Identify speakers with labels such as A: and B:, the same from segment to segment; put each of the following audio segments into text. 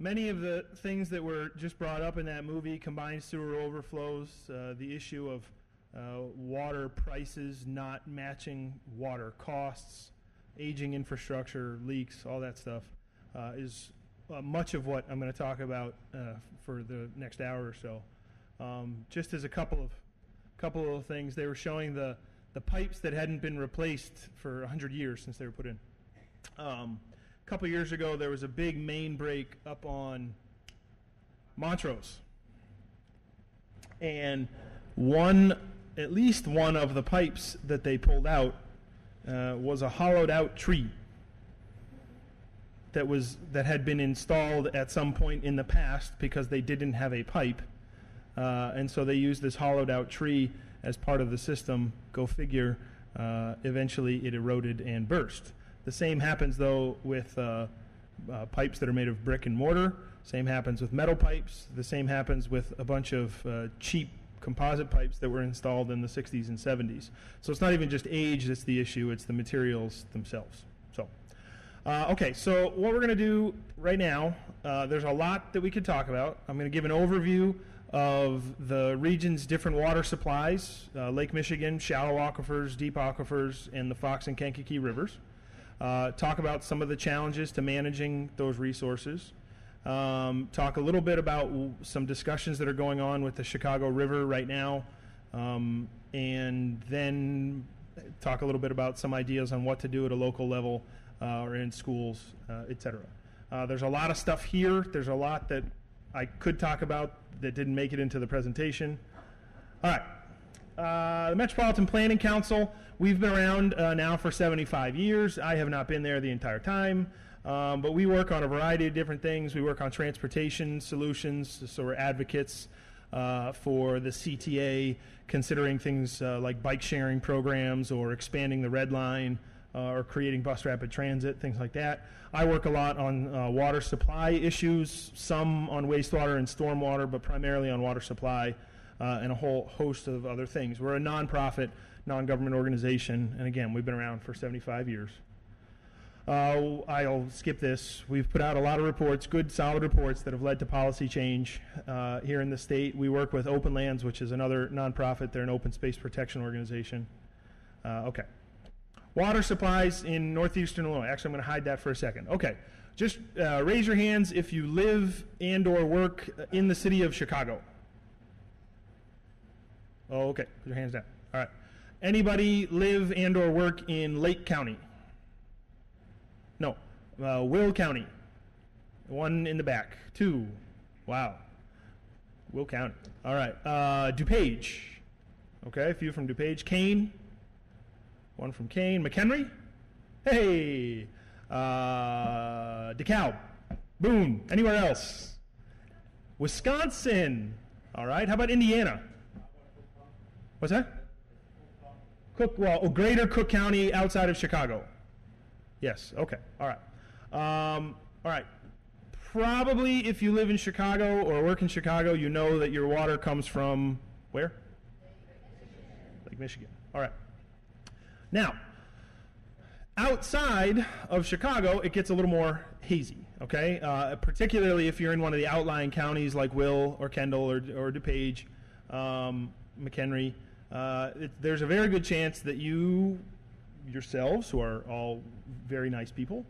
A: Many of the things that were just brought up in that movie, combined sewer overflows, the issue of water prices not matching water costs, aging infrastructure, leaks, all that stuff, is much of what I'm going to talk about for the next hour or so. Just as a couple of things, they were showing the pipes that hadn't been replaced for 100 years since they were put in. A couple years ago, there was a big main break up on Montrose, and at least one of the pipes that they pulled out was a hollowed out tree that had been installed at some point in the past because they didn't have a pipe, and so they used this hollowed out tree as part of the system. Go figure. Eventually it eroded and burst. The same happens though with pipes that are made of brick and mortar. Same happens with metal pipes. The same happens with a bunch of cheap composite pipes that were installed in the 60s and 70s. So it's not even just age that's the issue, it's the materials themselves. So, okay, so what we're going to do right now, there's a lot that we could talk about. I'm going to give an overview of the region's different water supplies, Lake Michigan, shallow aquifers, deep aquifers, and the Fox and Kankakee rivers. Talk about some of the challenges to managing those resources. Talk a little bit about some discussions that are going on with the Chicago River right now, and then talk a little bit about some ideas on what to do at a local level or in schools, etc. There's a lot of stuff here. There's a lot that I could talk about that didn't make it into the presentation. All right. The Metropolitan Planning Council, we've been around now for 75 years. I have not been there the entire time, but we work on a variety of different things. We work on transportation solutions, so we're advocates for the CTA, considering things like bike sharing programs or expanding the Red Line or creating bus rapid transit, things like that. I work a lot on water supply issues, some on wastewater and stormwater, but primarily on water supply. And a whole host of other things. We're a nonprofit, non-government organization, and again, we've been around for 75 years. I'll skip this. We've put out a lot of reports, good, solid reports that have led to policy change here in the state. We work with Openlands, which is another nonprofit. They're an open space protection organization. Okay. Water supplies in northeastern Illinois. Actually, I'm going to hide that for a second. Okay. Just raise your hands if you live and or work in the city of Chicago. Oh, okay. Put your hands down. All right. Anybody live and or work in Lake County? No. Will County. One in the back. Two. Wow. Will County. All right. DuPage. Okay, a few from DuPage. Kane. One from Kane. McHenry. Hey. DeKalb. Boone. Anywhere else? Wisconsin. All right. How about Indiana? What's that? Greater Cook County outside of Chicago. Yes, okay, all right. All right, probably if you live in Chicago or work in Chicago, you know that your water comes from where? Lake Michigan, all right. Now, outside of Chicago, it gets a little more hazy, okay? Particularly if you're in one of the outlying counties like Will or Kendall or DuPage, McHenry. There's a very good chance that you yourselves, who are all very nice people,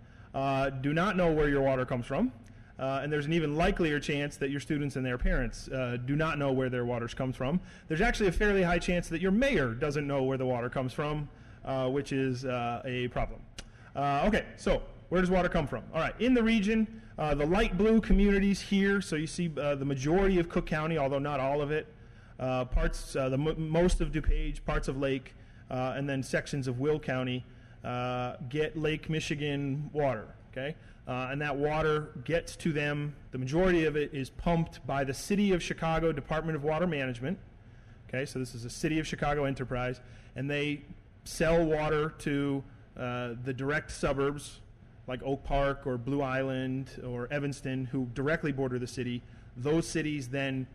A: do not know where your water comes from. And there's an even likelier chance that your students and their parents do not know where their water comes from. There's actually a fairly high chance that your mayor doesn't know where the water comes from, which is a problem. Okay, so where does water come from? All right, in the region, the light blue communities here, so you see the majority of Cook County, although not all of it. Most of DuPage, parts of Lake, and then sections of Will County get Lake Michigan water, okay? And that water gets to them, the majority of it is pumped by the City of Chicago Department of Water Management, okay? So this is a City of Chicago enterprise, and they sell water to the direct suburbs like Oak Park or Blue Island or Evanston, who directly border the city. Those cities then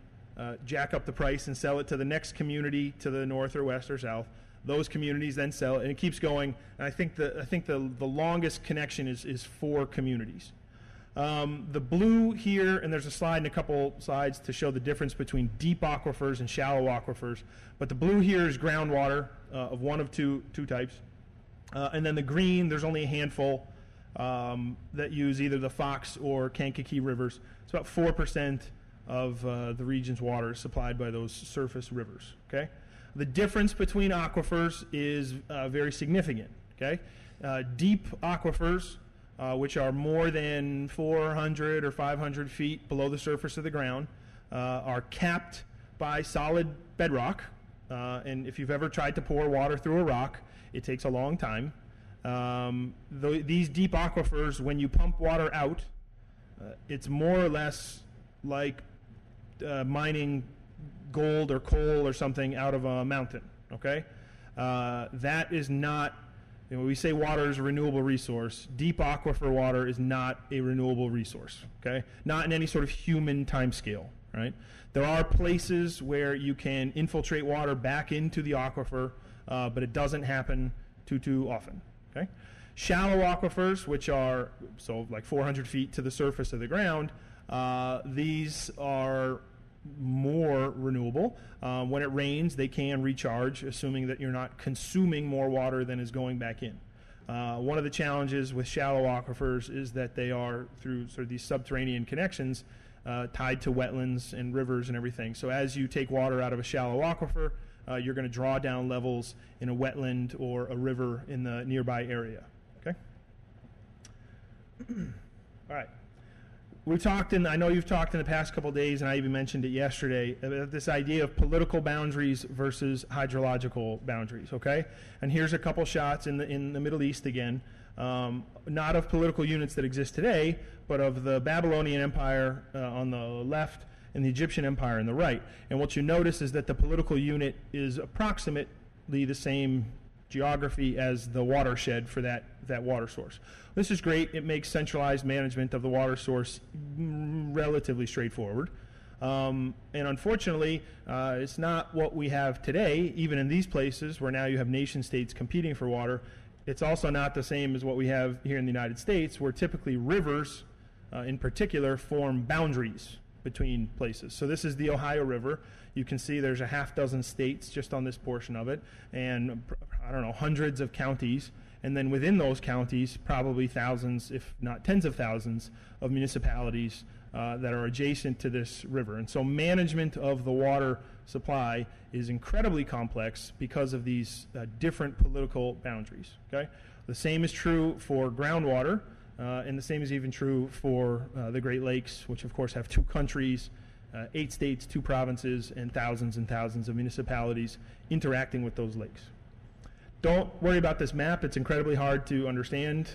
A: jack up the price and sell it to the next community to the north or west or south. Those communities then sell it, and it keeps going. And I think the longest connection is 4 communities. The blue here, and there's a slide and a couple slides to show the difference between deep aquifers and shallow aquifers. But the blue here is groundwater of one of two types. And then the green, there's only a handful that use either the Fox or Kankakee rivers. It's about 4% of the region's water is supplied by those surface rivers. Okay, the difference between aquifers is very significant. Okay, deep aquifers, which are more than 400 or 500 feet below the surface of the ground, are capped by solid bedrock. And if you've ever tried to pour water through a rock, it takes a long time. These deep aquifers, when you pump water out, it's more or less like mining gold or coal or something out of a mountain. Okay, that is not. We say water is a renewable resource. Deep aquifer water is not a renewable resource. Okay, not in any sort of human time scale. Right. There are places where you can infiltrate water back into the aquifer, but it doesn't happen too often. Okay, shallow aquifers, which are like 400 feet to the surface of the ground, these are more renewable. When it rains, they can recharge, assuming that you're not consuming more water than is going back in. One of the challenges with shallow aquifers is that they are, through sort of these subterranean connections, tied to wetlands and rivers and everything. So as you take water out of a shallow aquifer, you're going to draw down levels in a wetland or a river in the nearby area. Okay? All right. I know you've talked in the past couple of days, and I even mentioned it yesterday, about this idea of political boundaries versus hydrological boundaries, okay? And here's a couple shots in the Middle East again, not of political units that exist today, but of the Babylonian Empire on the left and the Egyptian Empire on the right. And what you notice is that the political unit is approximately the same geography as the watershed for that water source. This is great. It makes centralized management of the water source relatively straightforward. And unfortunately, it's not what we have today, even in these places where now you have nation states competing for water. It's also not the same as what we have here in the United States, where typically rivers, in particular, form boundaries between places. So this is the Ohio River. You can see there's a half dozen states just on this portion of it, and hundreds of counties. And then within those counties, probably thousands, if not tens of thousands, of municipalities that are adjacent to this river. And so management of the water supply is incredibly complex because of these different political boundaries. Okay? The same is true for groundwater, and the same is even true for the Great Lakes, which of course have 2 countries, 8 states, 2 provinces, and thousands of municipalities interacting with those lakes. Don't worry about this map. It's incredibly hard to understand,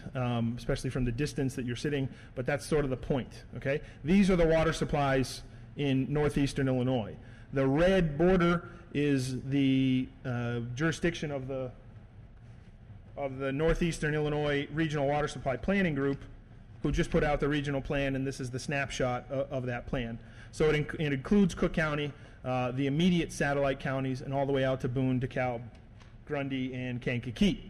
A: especially from the distance that you're sitting, but that's sort of the point, okay? These are the water supplies in northeastern Illinois. The red border is the jurisdiction of the Northeastern Illinois Regional Water Supply Planning Group, who just put out the regional plan, and this is the snapshot of that plan. So it includes Cook County, the immediate satellite counties, and all the way out to Boone, DeKalb, Grundy, and Kankakee.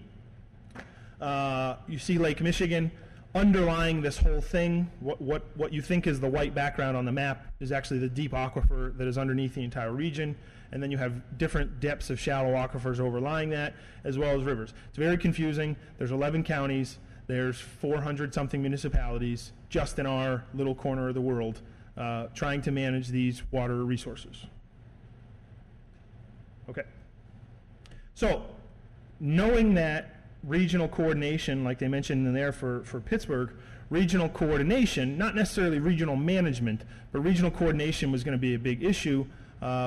A: You see Lake Michigan. Underlying this whole thing, what you think is the white background on the map is actually the deep aquifer that is underneath the entire region, and then you have different depths of shallow aquifers overlying that, as well as rivers. It's very confusing. There's 11 counties. There's 400-something municipalities just in our little corner of the world trying to manage these water resources. Okay. So, knowing that regional coordination, like they mentioned in there for Pittsburgh, regional coordination, not necessarily regional management, but regional coordination was going to be a big issue.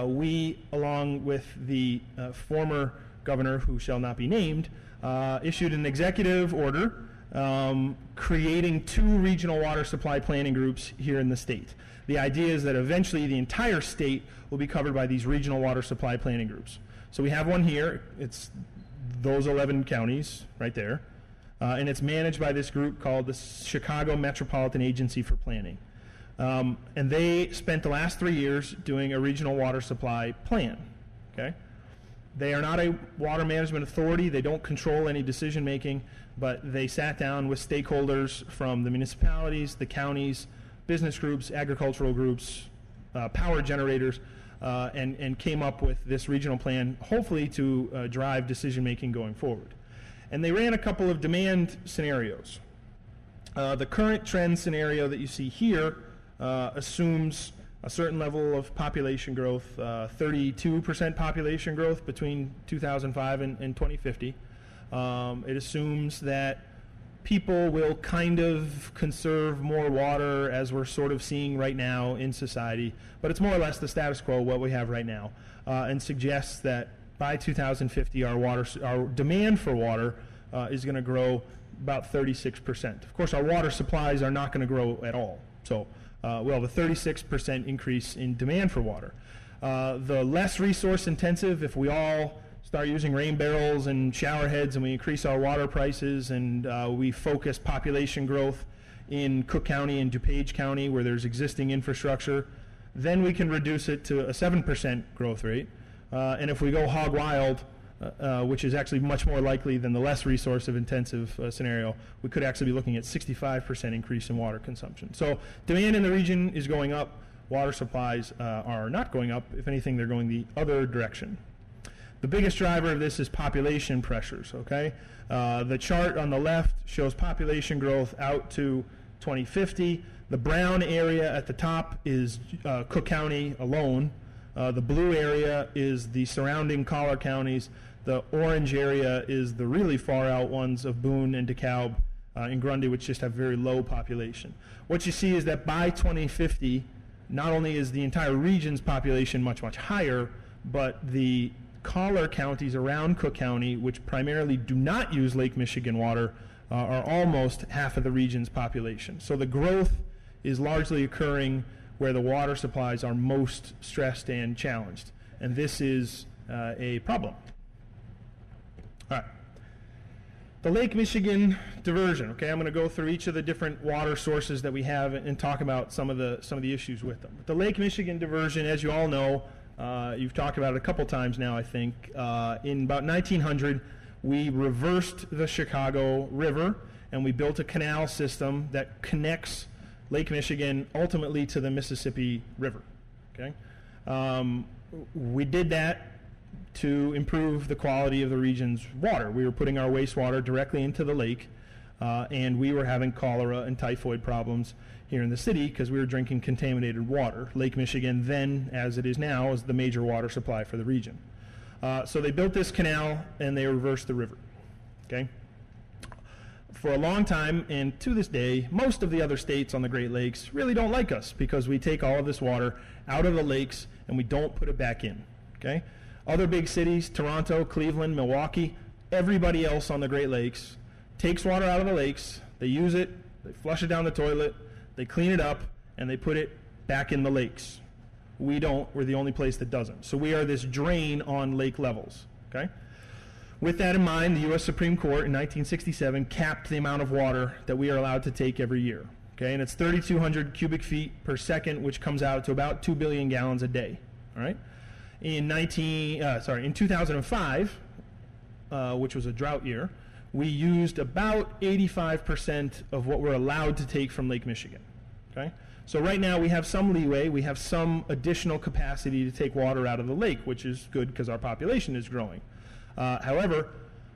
A: We, along with the former governor, who shall not be named, issued an executive order creating 2 regional water supply planning groups here in the state. The idea is that eventually the entire state will be covered by these regional water supply planning groups. So we have one here. It's those 11 counties right there. And it's managed by this group called the Chicago Metropolitan Agency for Planning. And they spent the last 3 years doing a regional water supply plan. Okay? They are not a water management authority. They don't control any decision making, but they sat down with stakeholders from the municipalities, the counties, business groups, agricultural groups, power generators, and came up with this regional plan, hopefully to drive decision making going forward. And they ran a couple of demand scenarios. The current trend scenario that you see here assumes a certain level of population growth, 32% population growth between 2005 and 2050. It assumes that people will kind of conserve more water, as we're sort of seeing right now in society, but it's more or less the status quo, what we have right now, and suggests that by 2050 our demand for water is going to grow about 36%. Of course, our water supplies are not going to grow at all. So we'll have a 36% increase in demand for water. The less resource intensive, if we all start using rain barrels and shower heads and we increase our water prices and we focus population growth in Cook County and DuPage County where there's existing infrastructure, then we can reduce it to a 7% growth rate. And if we go hog wild, which is actually much more likely than the less resource intensive scenario, we could actually be looking at 65% increase in water consumption. So demand in the region is going up. Water supplies are not going up. If anything, they're going the other direction. The biggest driver of this is population pressures, okay? The chart on the left shows population growth out to 2050. The brown area at the top is Cook County alone. The blue area is the surrounding collar counties. The orange area is the really far out ones of Boone and DeKalb and Grundy, which just have very low population. What you see is that by 2050, not only is the entire region's population much, much higher, but the collar counties around Cook County, which primarily do not use Lake Michigan water, are almost half of the region's population. So the growth is largely occurring where the water supplies are most stressed and challenged. And this is a problem. All right. The Lake Michigan diversion. Okay, I'm going to go through each of the different water sources that we have and talk about some of the issues with them. The Lake Michigan diversion, as you all know, you've talked about it a couple times now, I think. In about 1900, we reversed the Chicago River and we built a canal system that connects Lake Michigan ultimately to the Mississippi River. Okay, we did that to improve the quality of the region's water. We were putting our wastewater directly into the lake, and we were having cholera and typhoid problems here in the city because we were drinking contaminated water. Lake Michigan then, as it is now, is the major water supply for the region. So they built this canal and they reversed the river. Okay. For a long time, and to this day, most of the other states on the Great Lakes really don't like us because we take all of this water out of the lakes and we don't put it back in. Okay? Other big cities, Toronto, Cleveland, Milwaukee, everybody else on the Great Lakes takes water out of the lakes, they use it, they flush it down the toilet, they clean it up, and they put it back in the lakes. We don't. We're the only place that doesn't. So we are this drain on lake levels. Okay? With that in mind, the U.S. Supreme Court in 1967 capped the amount of water that we are allowed to take every year. Okay? And it's 3,200 cubic feet per second, which comes out to about 2 billion gallons a day. All right? In 2005, which was a drought year, we used about 85% of what we're allowed to take from Lake Michigan. Okay? So right now we have some leeway, we have some additional capacity to take water out of the lake, which is good because our population is growing. However,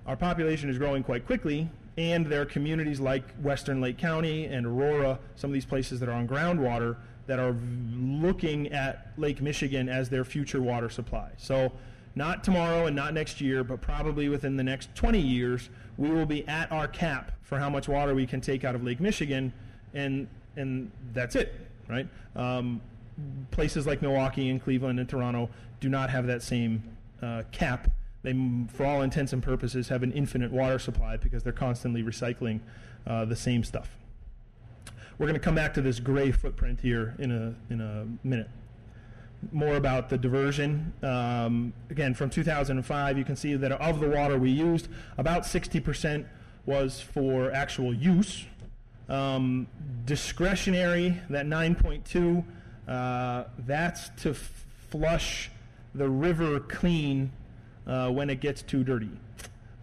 A: our population is growing quite quickly, and there are communities like Western Lake County and Aurora, some of these places that are on groundwater, that are looking at Lake Michigan as their future water supply. So not tomorrow and not next year, but probably within the next 20 years, we will be at our cap for how much water we can take out of Lake Michigan, and that's it, right? Places like Milwaukee and Cleveland and Toronto do not have that same cap. They, for all intents and purposes, have an infinite water supply because they're constantly recycling the same stuff. We're going to come back to this gray footprint here in a minute. More about the diversion. Again, from 2005, you can see that of the water we used, about 60% was for actual use. Discretionary, that 9.2, that's to flush the river clean when it gets too dirty.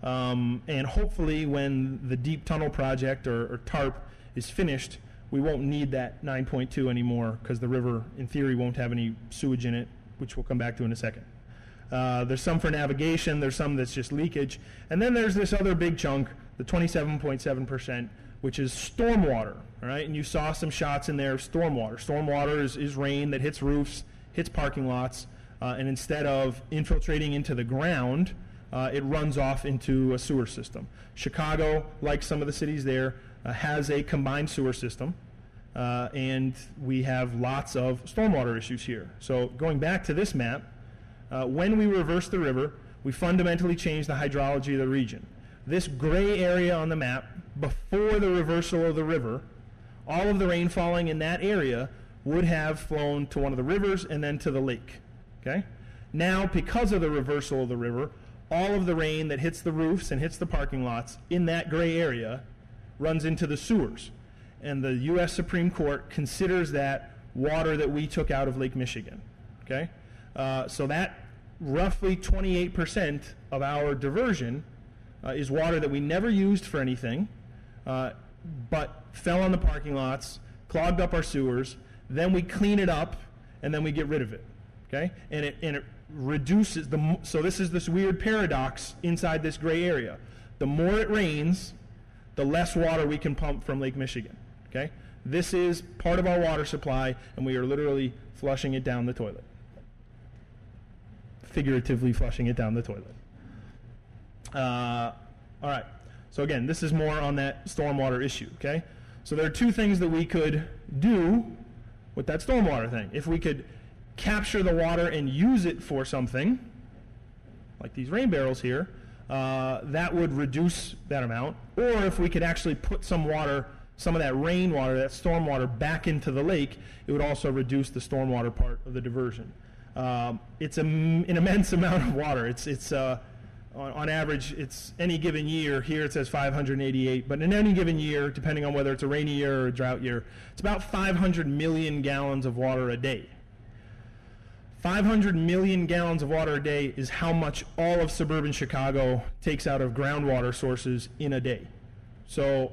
A: And hopefully when the deep tunnel project or TARP is finished, we won't need that 9.2 anymore because the river, in theory, won't have any sewage in it, which we'll come back to in a second. There's some for navigation, there's some that's just leakage, and then there's this other big chunk, the 27.7%, which is stormwater, all right? And you saw some shots in there of stormwater. Stormwater is rain that hits roofs, hits parking lots, and instead of infiltrating into the ground, it runs off into a sewer system. Chicago, like some of the cities there, has a combined sewer system, and we have lots of stormwater issues here. So going back to this map, when we reverse the river, we fundamentally change the hydrology of the region. This gray area on the map, before the reversal of the river, all of the rain falling in that area would have flown to one of the rivers and then to the lake. Okay? Now, because of the reversal of the river, all of the rain that hits the roofs and hits the parking lots in that gray area runs into the sewers. And the U.S. Supreme Court considers that water that we took out of Lake Michigan. Okay? So that roughly 28% of our diversion is water that we never used for anything, but fell on the parking lots, clogged up our sewers, then we clean it up, and then we get rid of it. Okay? And it reduces so this is this weird paradox inside this gray area. The more it rains, the less water we can pump from Lake Michigan. Okay? This is part of our water supply, and we are literally flushing it down the toilet. Figuratively flushing it down the toilet. All right. So again, this is more on that stormwater issue. Okay? So there are two things that we could do with that stormwater thing. If we could capture the water and use it for something, like these rain barrels here, that would reduce that amount. Or if we could actually put some water, some of that rainwater, that stormwater, back into the lake, it would also reduce the stormwater part of the diversion. It's an immense amount of water. It's on average, it's any given year, here it says 588, but in any given year, depending on whether it's a rainy year or a drought year, it's about 500 million gallons of water a day. 500 million gallons of water a day is how much all of suburban Chicago takes out of groundwater sources in a day. So,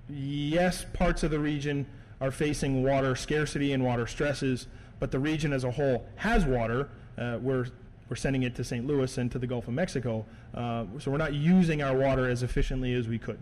A: yes, parts of the region are facing water scarcity and water stresses, but the region as a whole has water. We're sending it to St. Louis and to the Gulf of Mexico, so we're not using our water as efficiently as we could.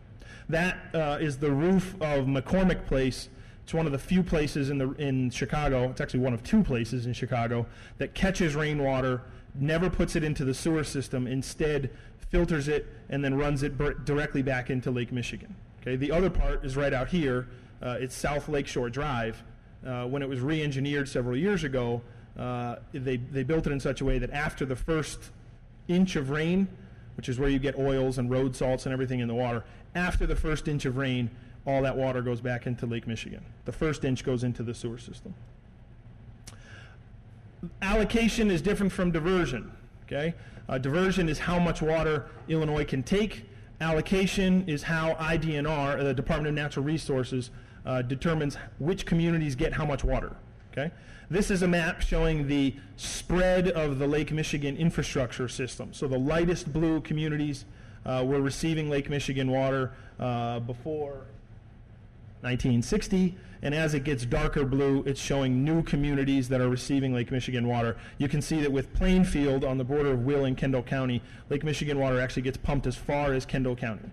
A: That is the roof of McCormick Place. It's one of the few places in Chicago, it's actually one of two places in Chicago, that catches rainwater, never puts it into the sewer system, instead filters it and then runs it directly back into Lake Michigan. Okay, the other part is right out here. It's South Lakeshore Drive. When it was re-engineered several years ago, they built it in such a way that after the first inch of rain, which is where you get oils and road salts and everything in the water, after the first inch of rain, all that water goes back into Lake Michigan. The first inch goes into the sewer system. Allocation is different from diversion. Okay? Diversion is how much water Illinois can take. Allocation is how IDNR, the Department of Natural Resources, determines which communities get how much water. Okay? This is a map showing the spread of the Lake Michigan infrastructure system. So the lightest blue communities were receiving Lake Michigan water before 1960, and as it gets darker blue, it's showing new communities that are receiving Lake Michigan water. You can see that with Plainfield on the border of Will and Kendall County, Lake Michigan water actually gets pumped as far as Kendall County.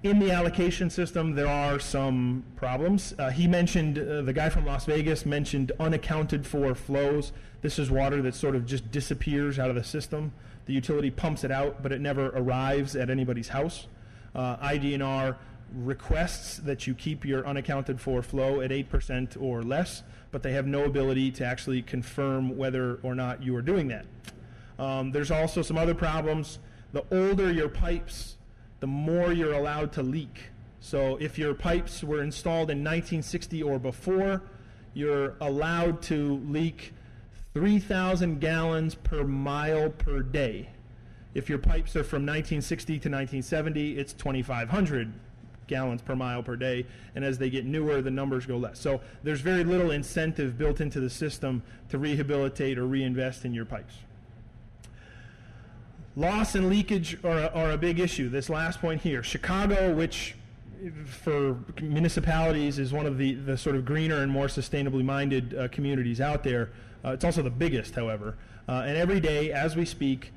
A: In the allocation system, there are some problems. He mentioned, the guy from Las Vegas mentioned unaccounted for flows. This is water that sort of just disappears out of the system. The utility pumps it out, but it never arrives at anybody's house. IDNR requests that you keep your unaccounted for flow at 8% or less, but they have no ability to actually confirm whether or not you are doing that. There's also some other problems. The older your pipes, the more you're allowed to leak. So if your pipes were installed in 1960 or before, you're allowed to leak 3,000 gallons per mile per day. If your pipes are from 1960 to 1970, it's 2,500 gallons per mile per day, and as they get newer, the numbers go less. So there's very little incentive built into the system to rehabilitate or reinvest in your pipes. Loss and leakage are a big issue. This last point here. Chicago, which for municipalities is one of the sort of greener and more sustainably minded communities out there. It's also the biggest, however. And every day, as we speak,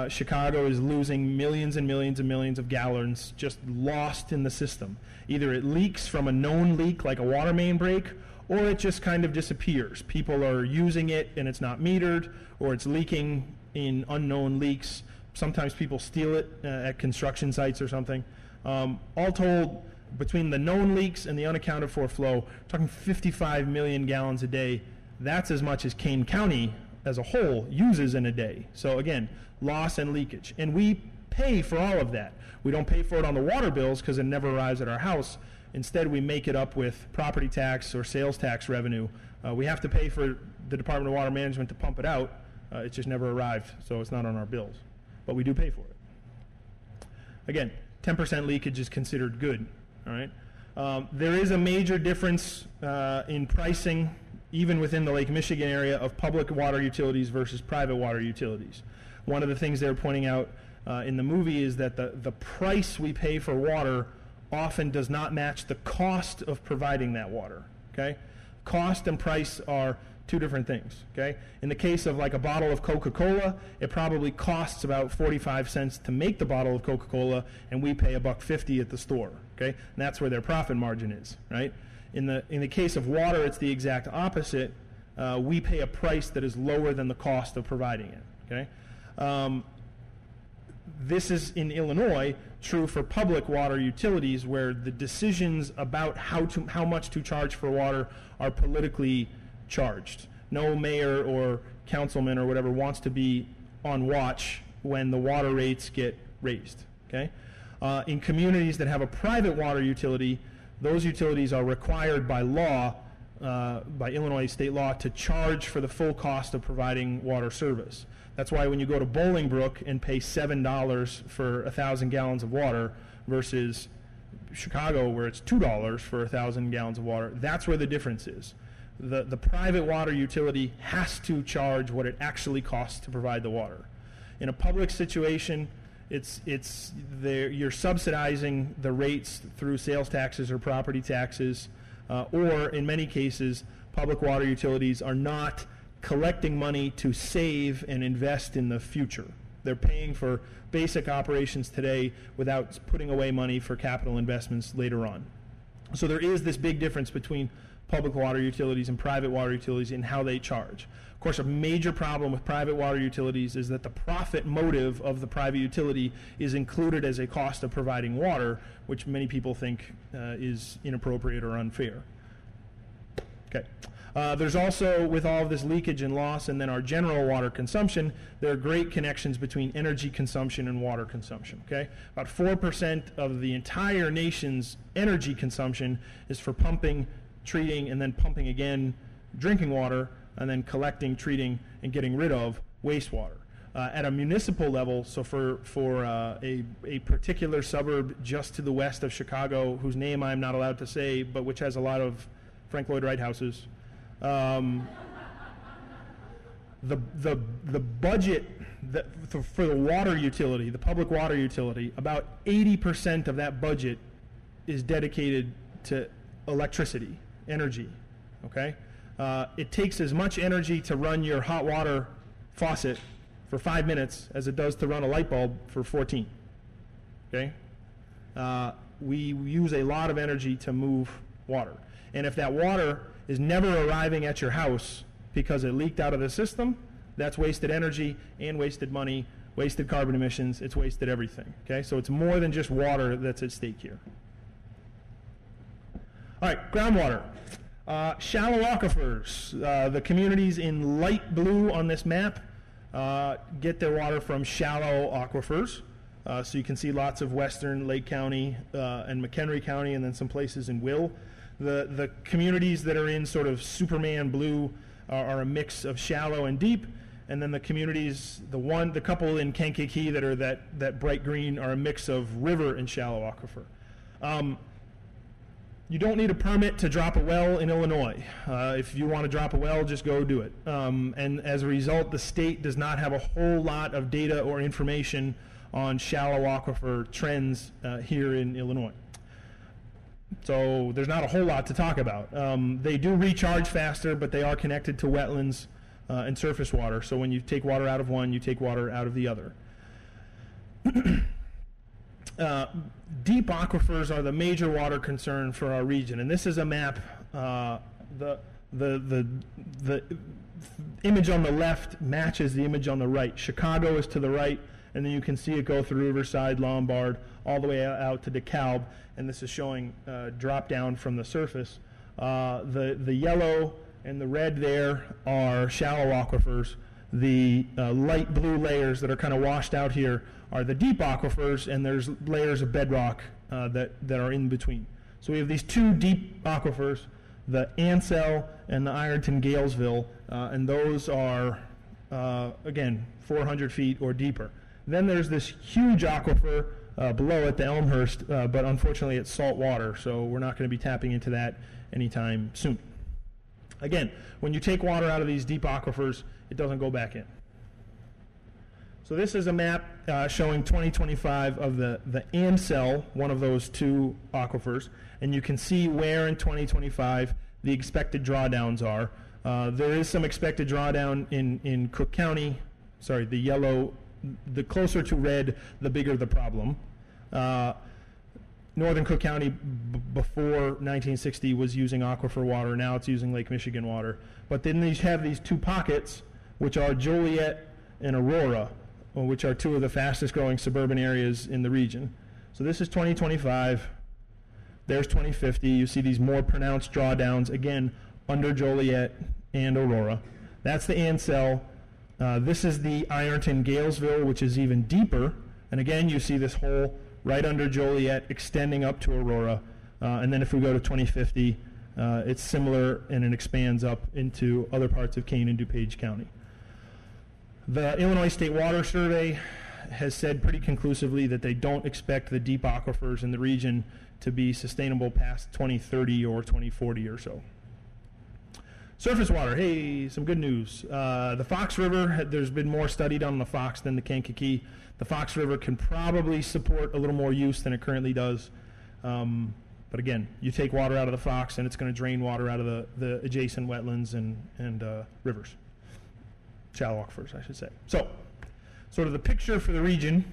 A: Chicago is losing millions and millions and millions of gallons just lost in the system. Either it leaks from a known leak like a water main break, or it just kind of disappears. People are using it and it's not metered, or it's leaking in unknown leaks. Sometimes people steal it at construction sites or something. All told, between the known leaks and the unaccounted for flow, we're talking 55 million gallons a day. That's as much as Kane County as a whole uses in a day. So again, loss and leakage. And we pay for all of that. We don't pay for it on the water bills because it never arrives at our house. Instead, we make it up with property tax or sales tax revenue. We have to pay for the Department of Water Management to pump it out. It just never arrived, so it's not on our bills. But we do pay for it. Again, 10% leakage is considered good. All right. There is a major difference in pricing, even within the Lake Michigan area, of public water utilities versus private water utilities. One of the things they're pointing out in the movie is that the price we pay for water often does not match the cost of providing that water. Okay? Cost and price are two different things. Okay? In the case of like a bottle of Coca-Cola, it probably costs about 45 cents to make the bottle of Coca-Cola, and we pay $1.50 at the store. Okay? And that's where their profit margin is, right? In the case of water, it's the exact opposite. We pay a price that is lower than the cost of providing it. Okay? This is in Illinois true for public water utilities, where the decisions about how much to charge for water are politically charged. No mayor or councilman or whatever wants to be on watch when the water rates get raised. Okay? In communities that have a private water utility, those utilities are required by law, by Illinois state law, to charge for the full cost of providing water service. That's why when you go to Bolingbrook and pay $7 for 1,000 gallons of water versus Chicago, where it's $2 for 1,000 gallons of water, that's where the difference is. The private water utility has to charge what it actually costs to provide the water. In a public situation, you're subsidizing the rates through sales taxes or property taxes, or in many cases, public water utilities are not collecting money to save and invest in the future. They're paying for basic operations today without putting away money for capital investments later on. So there is this big difference between public water utilities and private water utilities in how they charge. Of course, a major problem with private water utilities is that the profit motive of the private utility is included as a cost of providing water, which many people think is inappropriate or unfair. Okay. There's also, with all of this leakage and loss and then our general water consumption, there are great connections between energy consumption and water consumption. Okay? About 4% of the entire nation's energy consumption is for pumping, treating, and then pumping again drinking water, and then collecting, treating, and getting rid of wastewater. At a municipal level, so for a particular suburb just to the west of Chicago, whose name I'm not allowed to say, but which has a lot of Frank Lloyd Wright houses, the budget for the water utility, the public water utility, about 80% of that budget is dedicated to electricity, energy. Okay? It takes as much energy to run your hot water faucet for 5 minutes as it does to run a light bulb for 14. Okay? We use a lot of energy to move water. And if that water is never arriving at your house because it leaked out of the system, that's wasted energy and wasted money, wasted carbon emissions, it's wasted everything. Okay? So it's more than just water that's at stake here. All right, groundwater. Shallow aquifers. The communities in light blue on this map get their water from shallow aquifers. So you can see lots of western Lake County and McHenry County, and then some places in Will. The communities that are in sort of Superman blue are a mix of shallow and deep, and then the communities, the couple in Kankakee that are that, that bright green are a mix of river and shallow aquifer. You don't need a permit to drop a well in Illinois. If you want to drop a well, just go do it. And as a result, the state does not have a whole lot of data or information on shallow aquifer trends here in Illinois. So there's not a whole lot to talk about. They do recharge faster, but they are connected to wetlands and surface water. So when you take water out of one, you take water out of the other. Deep aquifers are the major water concern for our region, and this is a map. The image on the left matches the image on the right. Chicago is to the right, and then you can see it go through Riverside, Lombard, all the way out to DeKalb, and this is showing drop down from the surface. The yellow and the red there are shallow aquifers. The light blue layers that are kind of washed out here are the deep aquifers, and there's layers of bedrock that are in between. So we have these two deep aquifers, the Ansel and the Ironton-Galesville, and those are, again, 400 feet or deeper. Then there's this huge aquifer below at the Elmhurst, but unfortunately it's salt water, so we're not going to be tapping into that anytime soon. Again, when you take water out of these deep aquifers, it doesn't go back in. So this is a map showing 2025 of the Ansel, one of those two aquifers, and you can see where in 2025 the expected drawdowns are. There is some expected drawdown in Cook County. Sorry, the yellow, the closer to red, the bigger the problem. Northern Cook County before 1960 was using aquifer water. Now it's using Lake Michigan water. But then you have these two pockets, which are Joliet and Aurora, which are two of the fastest growing suburban areas in the region. So this is 2025. There's 2050. You see these more pronounced drawdowns, again, under Joliet and Aurora. That's the Ansel. This is the Ironton-Galesville, which is even deeper. And again, you see this hole right under Joliet extending up to Aurora. And then if we go to 2050, it's similar and it expands up into other parts of Kane and DuPage County. The Illinois State Water Survey has said pretty conclusively that they don't expect the deep aquifers in the region to be sustainable past 2030 or 2040 or so. Surface water, hey, some good news. The Fox River, there's been more studied on the Fox than the Kankakee. The Fox River can probably support a little more use than it currently does. But again, you take water out of the Fox and it's going to drain water out of the adjacent wetlands and rivers. Shallow aquifers, I should say. So, sort of the picture for the region.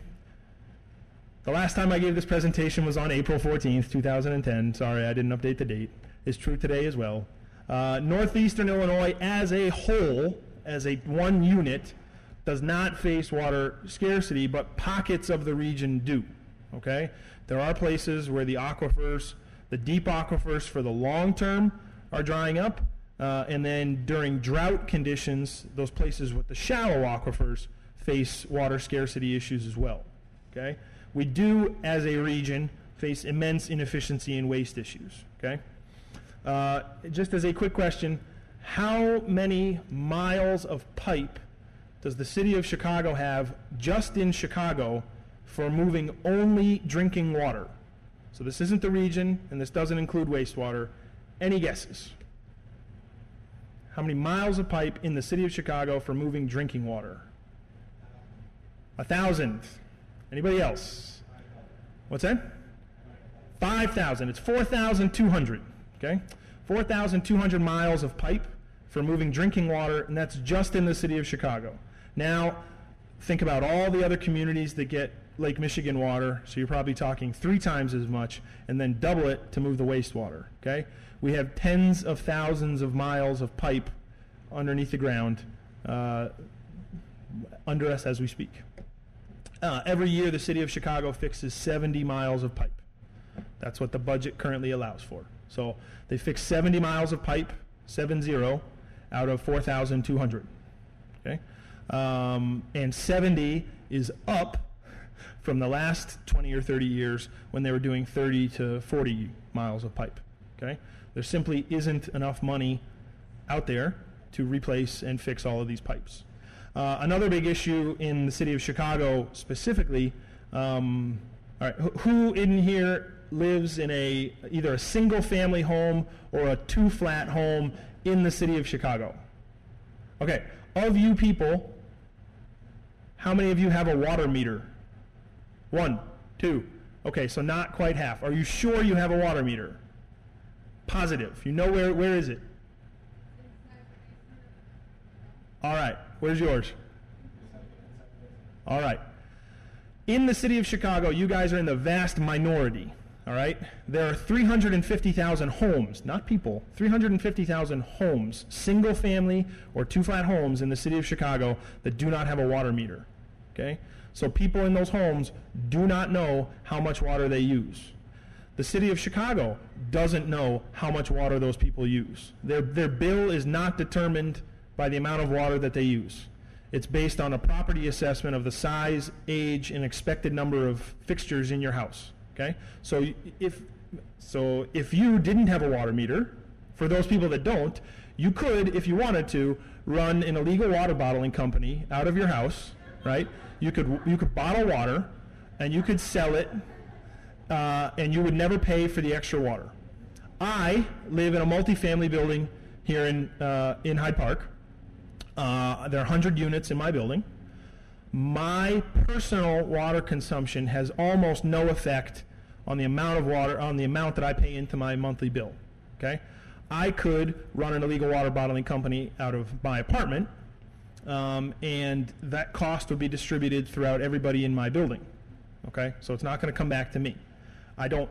A: The last time I gave this presentation was on April 14th, 2010. Sorry, I didn't update the date. It's true today as well. Northeastern Illinois as a whole, as a one unit, does not face water scarcity, but pockets of the region do. Okay? There are places where the aquifers, the deep aquifers for the long term, are drying up. And then during drought conditions, those places with the shallow aquifers face water scarcity issues as well. Okay? We do, as a region, face immense inefficiency and waste issues. Okay? Just as a quick question, how many miles of pipe does the city of Chicago have just in Chicago for moving only drinking water? So this isn't the region, and this doesn't include wastewater. Any guesses? How many miles of pipe in the city of Chicago for moving drinking water? 1,000. Anybody else? What's that? 5,000. It's 4,200. Okay? 4,200 miles of pipe for moving drinking water, and that's just in the city of Chicago. Now, think about all the other communities that get Lake Michigan water, so you're probably talking 3 times as much, and then double it to move the wastewater. Okay? We have tens of thousands of miles of pipe underneath the ground under us as we speak. Every year, the city of Chicago fixes 70 miles of pipe. That's what the budget currently allows for. So they fix 70 miles of pipe, 70, out of 4,200. Okay? And 70 is up from the last 20 or 30 years when they were doing 30 to 40 miles of pipe. Okay? There simply isn't enough money out there to replace and fix all of these pipes. Another big issue in the city of Chicago specifically, all right, who in here lives in either a single-family home or a two-flat home in the city of Chicago? Okay, of you people, how many of you have a water meter? 1, 2. Okay, so not quite half. Are you sure you have a water meter? Positive. You know where is it? All right. Where's yours? All right. In the city of Chicago, you guys are in the vast minority. All right? There are 350,000 homes, not people, 350,000 homes, single family or two-flat homes in the city of Chicago that do not have a water meter. Okay? So people in those homes do not know how much water they use. The city of Chicago doesn't know how much water those people use. Their bill is not determined by the amount of water that they use. It's based on a property assessment of the size, age, and expected number of fixtures in your house. Okay? So if you didn't have a water meter, for those people that don't, you could, if you wanted to, run an illegal water bottling company out of your house, right? You could bottle water, and you could sell it, and you would never pay for the extra water. I live in a multifamily building here in Hyde Park. There are 100 units in my building. My personal water consumption has almost no effect on the amount of water, on the amount that I pay into my monthly bill. Okay? I could run an illegal water bottling company out of my apartment, and that cost would be distributed throughout everybody in my building. Okay? So it's not going to come back to me. I don't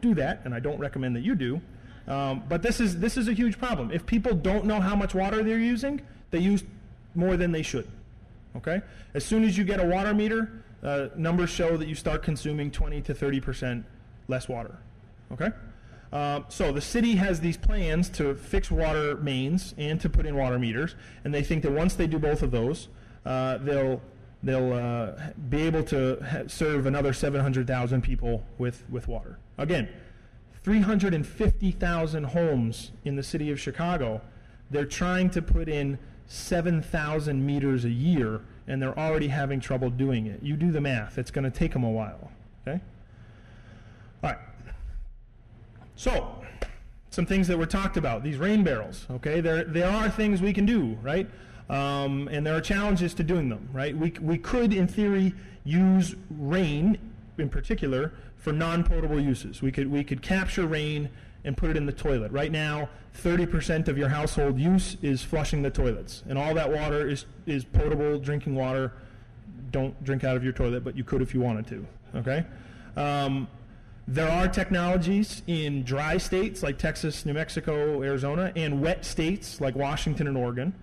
A: do that, and I don't recommend that you do. But this is a huge problem. If people don't know how much water they're using, they use more than they should. Okay? As soon as you get a water meter, numbers show that you start consuming 20 to 30% less water. Okay? So the city has these plans to fix water mains and to put in water meters, and they think that once they do both of those, they'll be able to serve another 700,000 people with water. Again, 350,000 homes in the city of Chicago. They're trying to put in 7,000 meters a year, and they're already having trouble doing it. You do the math. It's going to take them a while. Okay? All right. So, some things that were talked about. These rain barrels. Okay? There are things we can do, right? And there are challenges to doing them, right? We could, in theory, use rain, in particular, for non-potable uses. We could capture rain and put it in the toilet. Right now, 30% of your household use is flushing the toilets, and all that water is potable drinking water. Don't drink out of your toilet, but you could if you wanted to. Okay? There are technologies in dry states like Texas, New Mexico, Arizona, and wet states like Washington and Oregon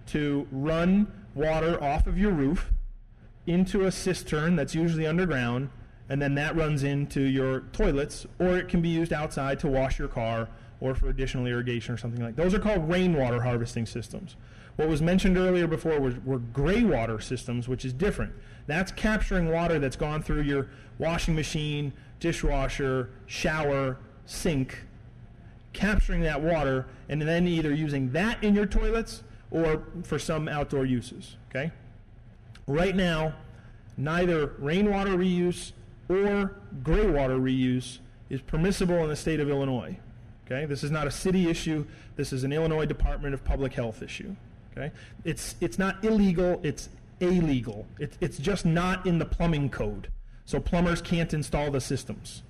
A: to run water off of your roof into a cistern that's usually underground, and then that runs into your toilets, or it can be used outside to wash your car or for additional irrigation or something like that. Those are called rainwater harvesting systems. What was mentioned earlier before were gray water systems, which is different. That's capturing water that's gone through your washing machine, dishwasher, shower, sink, capturing that water, and then either using that in your toilets or for some outdoor uses. Okay? Right now, neither rainwater reuse or gray water reuse is permissible in the state of Illinois. Okay? This is not a city issue. This is an Illinois Department of Public Health issue. Okay? It's not illegal, it's illegal. It's just not in the plumbing code. So plumbers can't install the systems.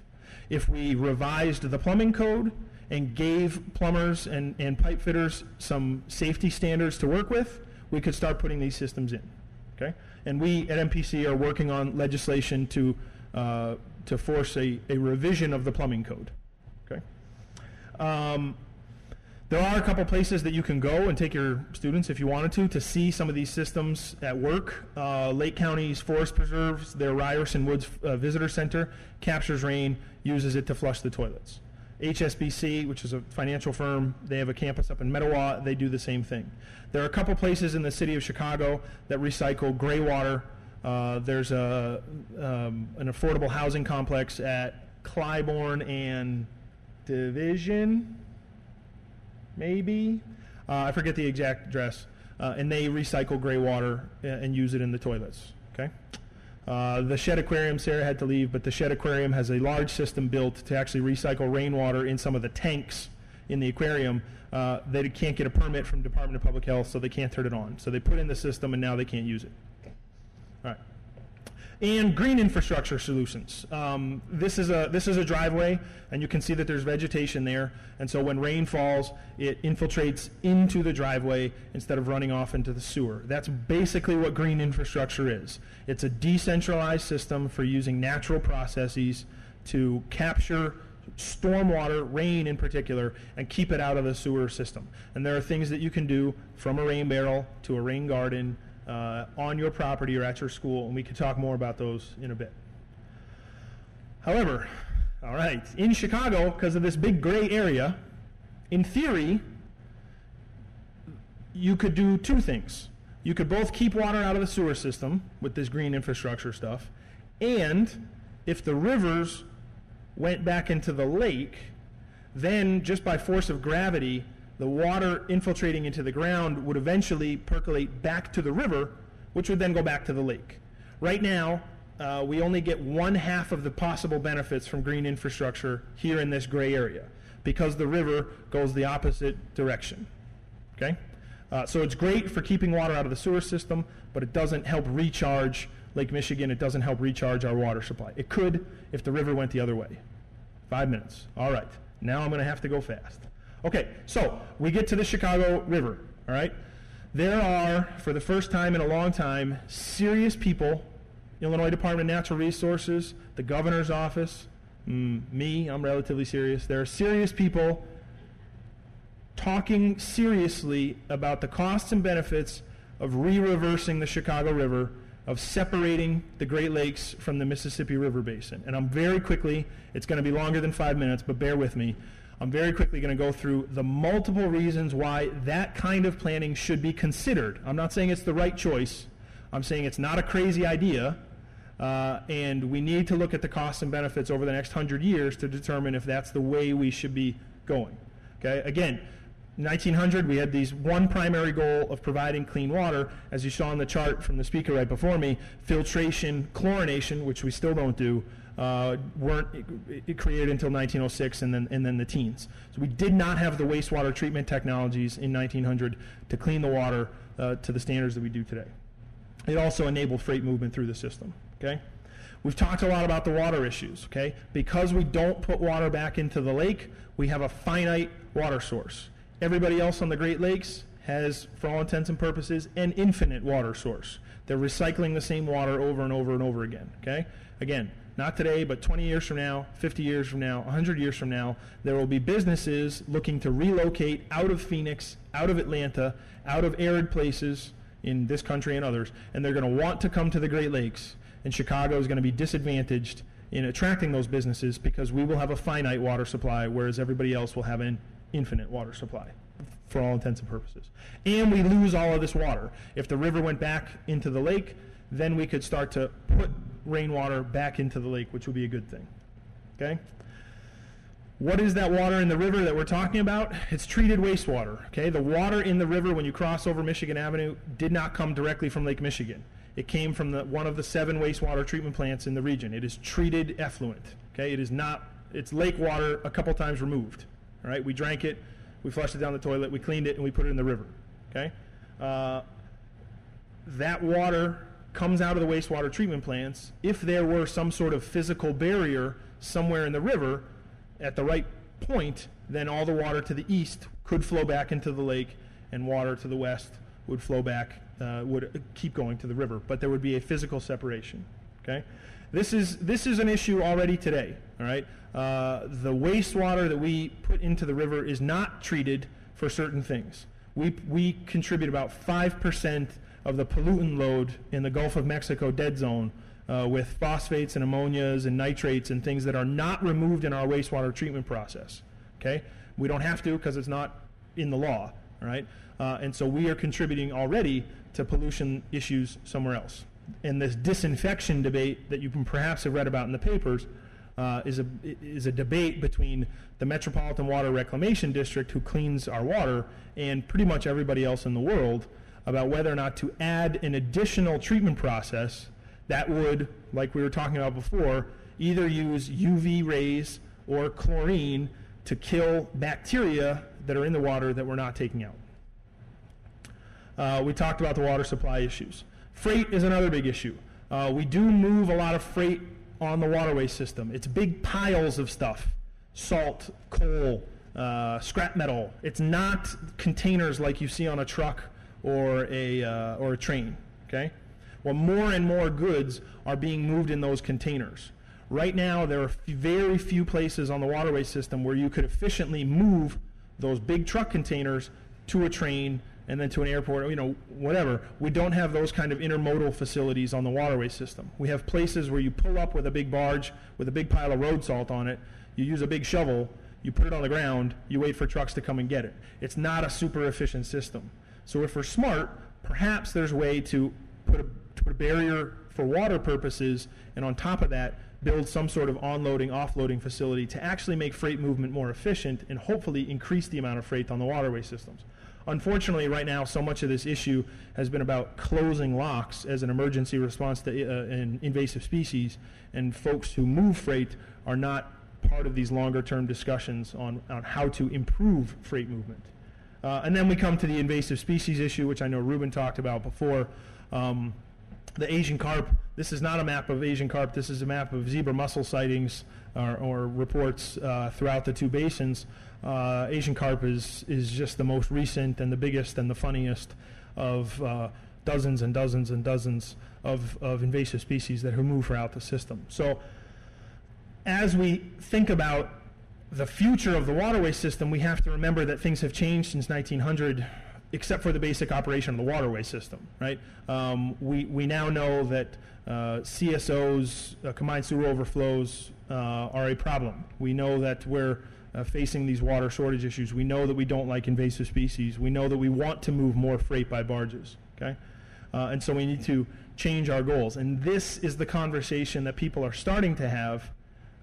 A: If we revised the plumbing code and gave plumbers and pipe fitters some safety standards to work with, we could start putting these systems in. Okay? And we at MPC are working on legislation to force a revision of the plumbing code. Okay? There are a couple places that you can go and take your students, if you wanted to see some of these systems at work. Lake County's Forest Preserves, their Ryerson Woods Visitor Center, captures rain, uses it to flush the toilets. HSBC, which is a financial firm, they have a campus up in Metropolitan. They do the same thing. There are a couple places in the city of Chicago that recycle gray water. There's an affordable housing complex at Clybourne and Division, maybe. I forget the exact address. And they recycle gray water and use it in the toilets. Okay? The Shed Aquarium, Sarah had to leave, but the Shed Aquarium has a large system built to actually recycle rainwater in some of the tanks in the aquarium. They can't get a permit from Department of Public Health, so they can't turn it on. So they put in the system, and now they can't use it. All right. And green infrastructure solutions. This is a driveway, and you can see that there's vegetation there. And so when rain falls, it infiltrates into the driveway instead of running off into the sewer. That's basically what green infrastructure is. It's a decentralized system for using natural processes to capture stormwater, rain in particular, and keep it out of the sewer system. And there are things that you can do from a rain barrel to a rain garden on your property or at your school, and we can talk more about those in a bit. However, all right, in Chicago, because of this big gray area, in theory, you could do two things. You could both keep water out of the sewer system with this green infrastructure stuff, and if the rivers went back into the lake, then just by force of gravity, the water infiltrating into the ground would eventually percolate back to the river, which would then go back to the lake. Right now, we only get 1/2 of the possible benefits from green infrastructure here in this gray area because the river goes the opposite direction. Okay? So it's great for keeping water out of the sewer system, but it doesn't help recharge Lake Michigan. It doesn't help recharge our water supply. It could if the river went the other way. 5 minutes. All right. Now I'm going to have to go fast. Okay, so we get to the Chicago River, all right? There are, for the first time in a long time, serious people, Illinois Department of Natural Resources, the governor's office, me, I'm relatively serious. There are serious people talking seriously about the costs and benefits of re-reversing the Chicago River, of separating the Great Lakes from the Mississippi River Basin. And I'm very quickly, it's going to be longer than 5 minutes, but bear with me, I'm very quickly going to go through the multiple reasons why that kind of planning should be considered. I'm not saying it's the right choice. I'm saying it's not a crazy idea, and we need to look at the costs and benefits over the next 100 years to determine if that's the way we should be going. Okay? Again, 1900, we had these one primary goal of providing clean water. As you saw on the chart from the speaker right before me, filtration, chlorination, which we still don't do, weren't created until 1906 and then the teens. So we did not have the wastewater treatment technologies in 1900 to clean the water to the standards that we do today. It also enabled freight movement through the system. Okay? We've talked a lot about the water issues. Okay? Because we don't put water back into the lake, we have a finite water source. Everybody else on the Great Lakes has, for all intents and purposes, an infinite water source. They're recycling the same water over and over and over again. Okay? Again, not today, but 20 years from now, 50 years from now, 100 years from now, there will be businesses looking to relocate out of Phoenix, out of Atlanta, out of arid places in this country and others, and they're going to want to come to the Great Lakes, and Chicago is going to be disadvantaged in attracting those businesses because we will have a finite water supply, whereas everybody else will have an infinite water supply for all intents and purposes. And we lose all of this water. If the river went back into the lake, then we could start to put rainwater back into the lake, which would be a good thing. Okay? What is that water in the river that we're talking about? It's treated wastewater. Okay? The water in the river when you cross over Michigan Avenue did not come directly from Lake Michigan. It came from one of the 7 wastewater treatment plants in the region. It is treated effluent. Okay? It is not, it's lake water a couple times removed. All right? We drank it, we flushed it down the toilet, we cleaned it, and we put it in the river. Okay? That water comes out of the wastewater treatment plants. If there were some sort of physical barrier somewhere in the river at the right point, then all the water to the east could flow back into the lake, and water to the west would flow back, would keep going to the river. But there would be a physical separation. Okay? This is an issue already today. All right? The wastewater that we put into the river is not treated for certain things. We contribute about 5% of the pollutant load in the Gulf of Mexico dead zone with phosphates and ammonias and nitrates and things that are not removed in our wastewater treatment process. Okay? We don't have to because it's not in the law. All right? And so we are contributing already to pollution issues somewhere else. And this disinfection debate that you can perhaps have read about in the papers is a debate between the Metropolitan Water Reclamation District, who cleans our water, and pretty much everybody else in the world about whether or not to add an additional treatment process that would, like we were talking about before, either use UV rays or chlorine to kill bacteria that are in the water that we're not taking out. We talked about the water supply issues. Freight is another big issue. We do move a lot of freight on the waterway system. It's big piles of stuff: salt, coal, scrap metal. It's not containers like you see on a truck or a train. Okay? Well, more and more goods are being moved in those containers. Right now, there are very few places on the waterway system where you could efficiently move those big truck containers to a train and then to an airport, whatever. We don't have those kind of intermodal facilities on the waterway system. We have places where you pull up with a big barge with a big pile of road salt on it, you use a big shovel, you put it on the ground, you wait for trucks to come and get it. It's not a super efficient system. So if we're smart, perhaps there's a way to put a barrier for water purposes, and on top of that, build some sort of onloading, offloading facility to actually make freight movement more efficient and hopefully increase the amount of freight on the waterway systems. Unfortunately, right now, so much of this issue has been about closing locks as an emergency response to an invasive species, and folks who move freight are not part of these longer-term discussions on how to improve freight movement. And then we come to the invasive species issue, which I know Ruben talked about before. The Asian carp, this is not a map of Asian carp, this is a map of zebra mussel sightings or reports throughout the two basins. Asian carp is just the most recent and the biggest and the funniest of dozens and dozens and dozens of invasive species that have moved throughout the system. So as we think about the future of the waterway system, we have to remember that things have changed since 1900, except for the basic operation of the waterway system, right? We now know that CSOs, combined sewer overflows, are a problem. We know that we're facing these water shortage issues. We know that we don't like invasive species. We know that we want to move more freight by barges, okay? And so we need to change our goals. And this is the conversation that people are starting to have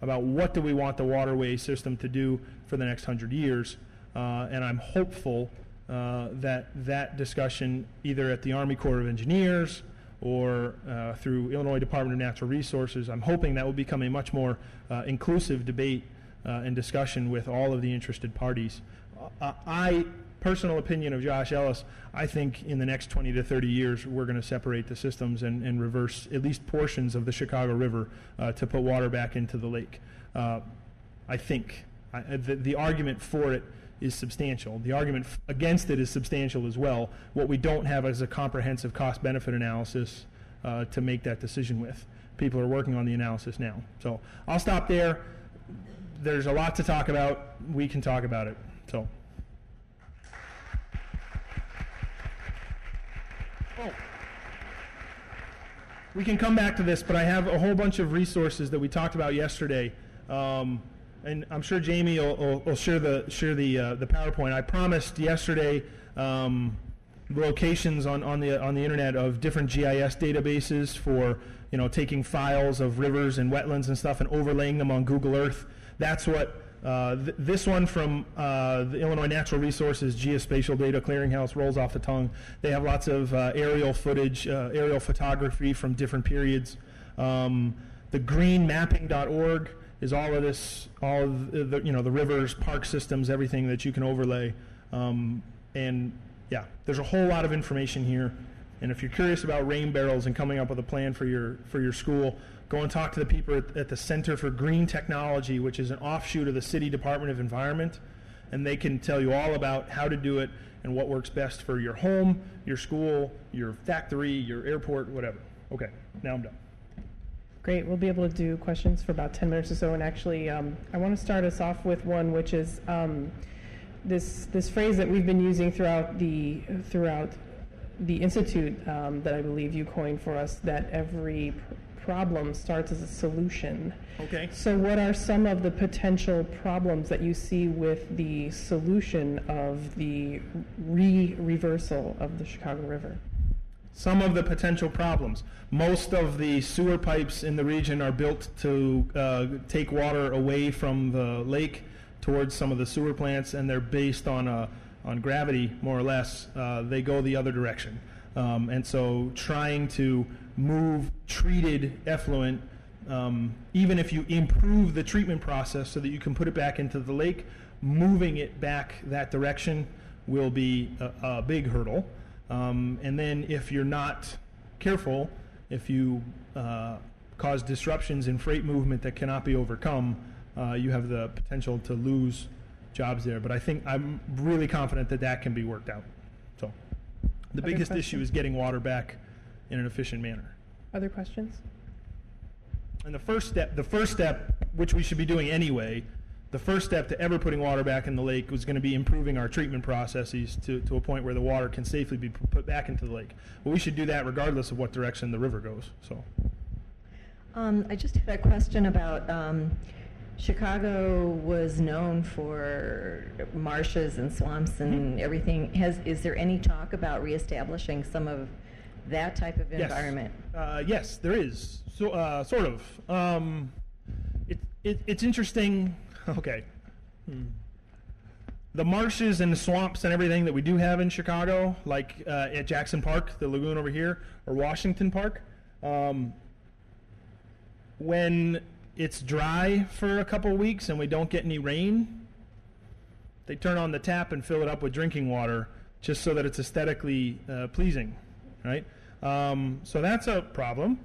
A: about what do we want the waterway system to do for the next 100 years. And I'm hopeful that discussion, either at the Army Corps of Engineers or through Illinois Department of Natural Resources, I'm hoping that will become a much more inclusive debate and discussion with all of the interested parties. Personal opinion of Josh Ellis, I think in the next 20 to 30 years we're going to separate the systems and reverse at least portions of the Chicago River to put water back into the lake. I think. The argument for it is substantial. The argument against it is substantial as well. What we don't have is a comprehensive cost-benefit analysis to make that decision with. People are working on the analysis now. So I'll stop there. There's a lot to talk about. We can talk about it. So. We can come back to this, but I have a whole bunch of resources that we talked about yesterday. And I'm sure Jamie will share the PowerPoint. I promised yesterday locations on the internet of different GIS databases for taking files of rivers and wetlands and stuff and overlaying them on Google Earth. That's what this one from the Illinois Natural Resources Geospatial Data Clearinghouse rolls off the tongue. They have lots of aerial footage, aerial photography from different periods. The greenmapping.org is all of this, all of the rivers, park systems, everything that you can overlay. And yeah, there's a whole lot of information here. And if you're curious about rain barrels and coming up with a plan for your school, go and talk to the people at the Center for Green Technology, which is an offshoot of the City Department of Environment. And they can tell you all about how to do it and what works best for your home, your school, your factory, your airport, whatever. Okay, now I'm done.
B: Great. We'll be able to do questions for about 10 minutes or so. And actually, I want to start us off with one, which is this phrase that we've been using throughout the Institute that I believe you coined for us, that every problem starts as a solution.
A: Okay.
B: So what are some of the potential problems that you see with the solution of the reversal of the Chicago River?
A: Some of the potential problems. Most of the sewer pipes in the region are built to take water away from the lake towards some of the sewer plants, and they're based on gravity, more or less. They go the other direction. And so trying to move treated effluent, even if you improve the treatment process so that you can put it back into the lake, moving it back that direction will be a big hurdle. And then if you're not careful, if you cause disruptions in freight movement that cannot be overcome, you have the potential to lose jobs there. But I'm really confident that that can be worked out. So the biggest issue is getting water back in an efficient manner.
B: Other questions?
A: And the first step, which we should be doing anyway, the first step to ever putting water back in the lake was going to be improving our treatment processes to a point where the water can safely be put back into the lake. But we should do that regardless of what direction the river goes. So,
C: I just had a question about Chicago was known for marshes and swamps and everything. Is there any talk about reestablishing some of that type of environment?
A: Yes, there is. So, sort of. It's interesting. Okay. The marshes and the swamps and everything that we do have in Chicago, like at Jackson Park, the lagoon over here, or Washington Park, when it's dry for a couple weeks and we don't get any rain, they turn on the tap and fill it up with drinking water just so that it's aesthetically pleasing, right? So that's a problem.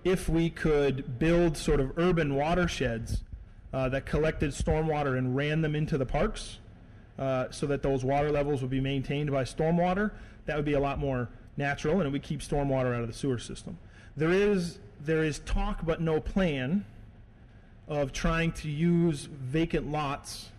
A: If we could build sort of urban watersheds that collected stormwater and ran them into the parks so that those water levels would be maintained by stormwater, that would be a lot more natural, and it would keep stormwater out of the sewer system. There is talk but no plan of trying to use vacant lots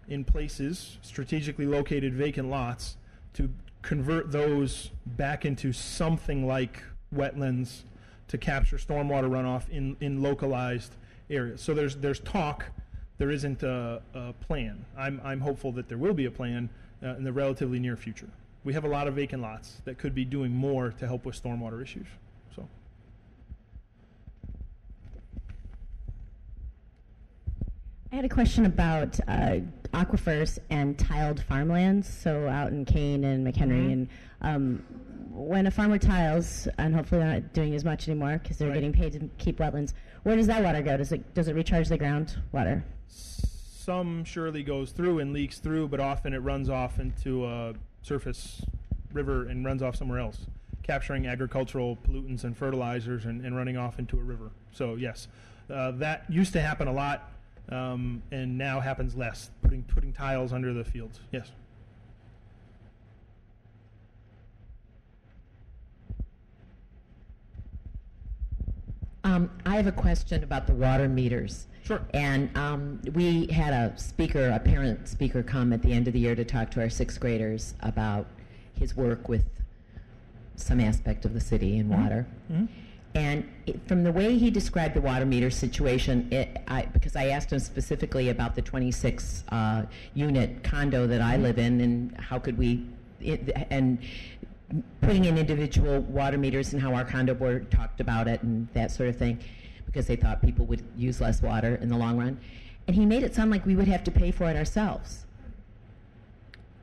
A: in places, strategically located vacant lots, to convert those back into something like wetlands to capture stormwater runoff in localized areas. So there's talk. There isn't a plan. I'm hopeful that there will be a plan in the relatively near future. We have a lot of vacant lots that could be doing more to help with stormwater issues. So.
D: I had a question about aquifers and tiled farmlands, so out in Kane and McHenry. And when a farmer tiles, and hopefully they're not doing as much anymore because they're getting paid to keep wetlands, where does that water go? Does it recharge the groundwater?
A: Some surely goes through and leaks through, but often it runs off into a surface river and runs off somewhere else, capturing agricultural pollutants and fertilizers and running off into a river. So yes, that used to happen a lot. And now happens less, putting tiles under the fields. Yes.
E: I have a question about the water meters.
A: Sure.
E: And we had a parent speaker come at the end of the year to talk to our sixth graders about his work with some aspect of the city and water. Mm-hmm. And from the way he described the water meter situation, because I asked him specifically about the 26-unit condo that I live in, and how could we, and putting in individual water meters and how our condo board talked about it and that sort of thing, because they thought people would use less water in the long run. And he made it sound like we would have to pay for it ourselves.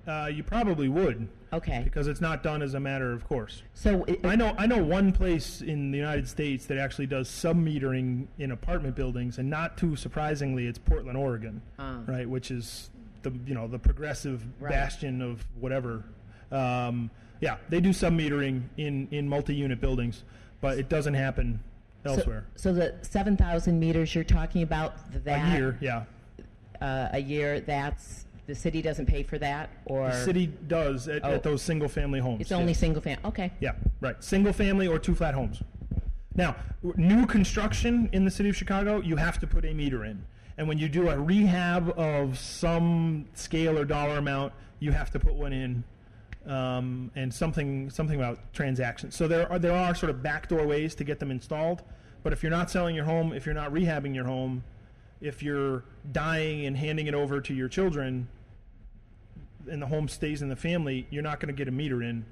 A: You probably would.
E: Okay.
A: Because it's not done as a matter of course.
E: So
A: I know one place in the United States that actually does sub-metering in apartment buildings, and not too surprisingly, it's Portland, Oregon, right, which is the progressive bastion of whatever. Yeah, they do sub-metering in multi-unit buildings, but it doesn't happen elsewhere.
E: So the 7,000 meters you're talking about, that
A: a year, yeah,
E: a year, that's. The city doesn't pay for that, or
A: the city does at those single-family homes.
E: It's only single-family. Okay.
A: Yeah, right. Single-family or two-flat homes. Now, new construction in the city of Chicago, you have to put a meter in, and when you do a rehab of some scale or dollar amount, you have to put one in, and something about transactions. So there are sort of backdoor ways to get them installed, but if you're not selling your home, if you're not rehabbing your home, if you're dying and handing it over to your children and the home stays in the family, you're not going to get a meter in.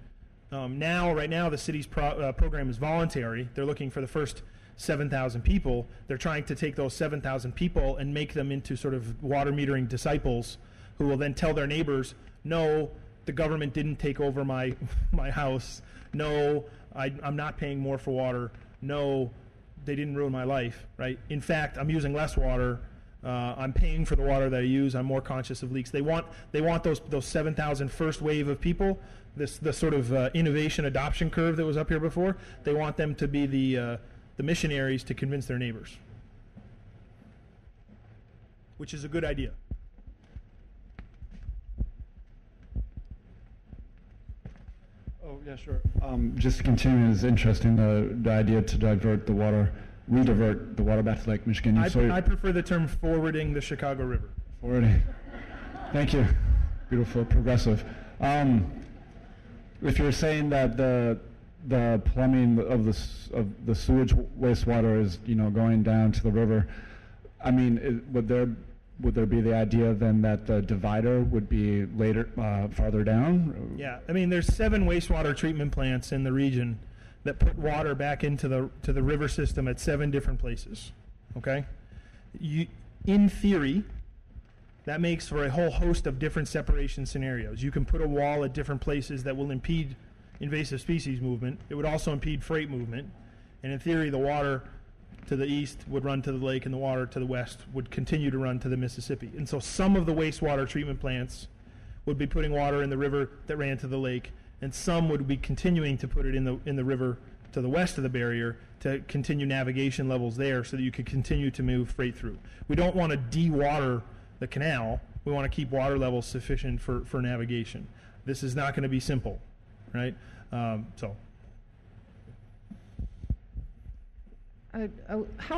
A: Right now, the city's program is voluntary. They're looking for the first 7,000 people. They're trying to take those 7,000 people and make them into sort of water metering disciples who will then tell their neighbors, no, the government didn't take over my house. No, I'm not paying more for water. No, they didn't ruin my life, right? In fact, I'm using less water. I'm paying for the water that I use. I'm more conscious of leaks. They want those 7,000 first wave of people, the sort of innovation adoption curve that was up here before. They want them to be the missionaries to convince their neighbors, which is a good idea.
F: Oh, yeah, sure. Just to continue, it's interesting, the idea to redivert the water back to Lake Michigan.
A: I prefer the term forwarding the Chicago River.
F: Forwarding. Thank you. Beautiful, progressive. If you're saying that the plumbing of the sewage wastewater is, going down to the river, I mean, would there be the idea then that the divider would be later, farther down?
A: Yeah, I mean, there's 7 wastewater treatment plants in the region that put water back into the river system at 7 different places. Okay, in theory, that makes for a whole host of different separation scenarios. You can put a wall at different places that will impede invasive species movement. It would also impede freight movement, and in theory, the water to the east would run to the lake, and the water to the west would continue to run to the Mississippi. And so some of the wastewater treatment plants would be putting water in the river that ran to the lake, and some would be continuing to put it in the river to the west of the barrier to continue navigation levels there so that you could continue to move freight through. We don't want to de-water the canal. We want to keep water levels sufficient for navigation. This is not going to be simple, right?
B: How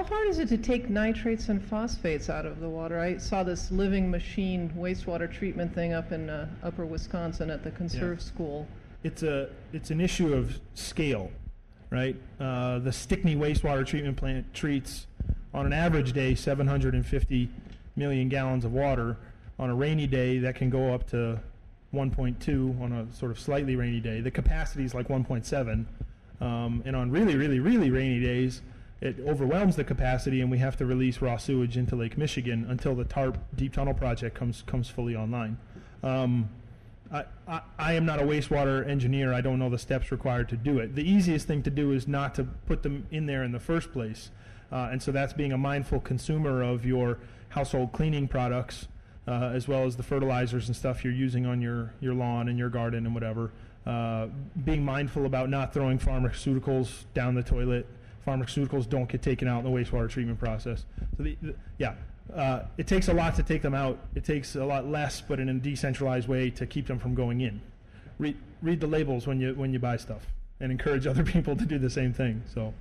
B: hard is it to take nitrates and phosphates out of the water? I saw this living machine wastewater treatment thing up in upper Wisconsin at the Conserve School.
A: It's an issue of scale, right? The Stickney wastewater treatment plant treats, on an average day, 750 million gallons of water. On a rainy day, that can go up to 1.2 on a sort of slightly rainy day. The capacity is like 1.7. And on really, really, really rainy days, it overwhelms the capacity, and we have to release raw sewage into Lake Michigan until the TARP deep tunnel project comes fully online. I am not a wastewater engineer. I don't know the steps required to do it. The easiest thing to do is not to put them in there in the first place. And so that's being a mindful consumer of your household cleaning products, as well as the fertilizers and stuff you're using on your lawn and your garden and whatever. Being mindful about not throwing pharmaceuticals down the toilet. Pharmaceuticals don't get taken out in the wastewater treatment process. So it takes a lot to take them out. It takes a lot less, but in a decentralized way, to keep them from going in. Read the labels when you buy stuff, and encourage other people to do the same thing. So,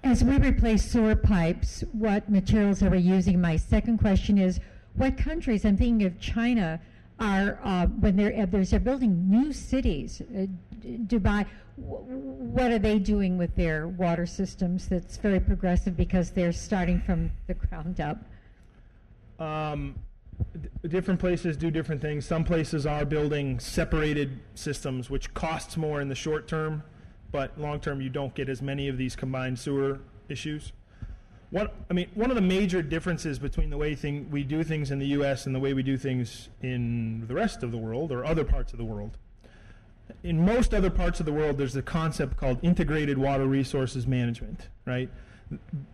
G: as we replace sewer pipes, what materials are we using? My second question is, what countries, I'm thinking of China, are when they're building new cities, Dubai, what are they doing with their water systems that's very progressive because they're starting from the ground up?
A: Different places do different things. Some places are building separated systems, which costs more in the short term, but long term you don't get as many of these combined sewer issues. One of the major differences between the way we do things in the U.S. and the way we do things in the rest of the world or other parts of the world. In most other parts of the world, there's a concept called integrated water resources management, right?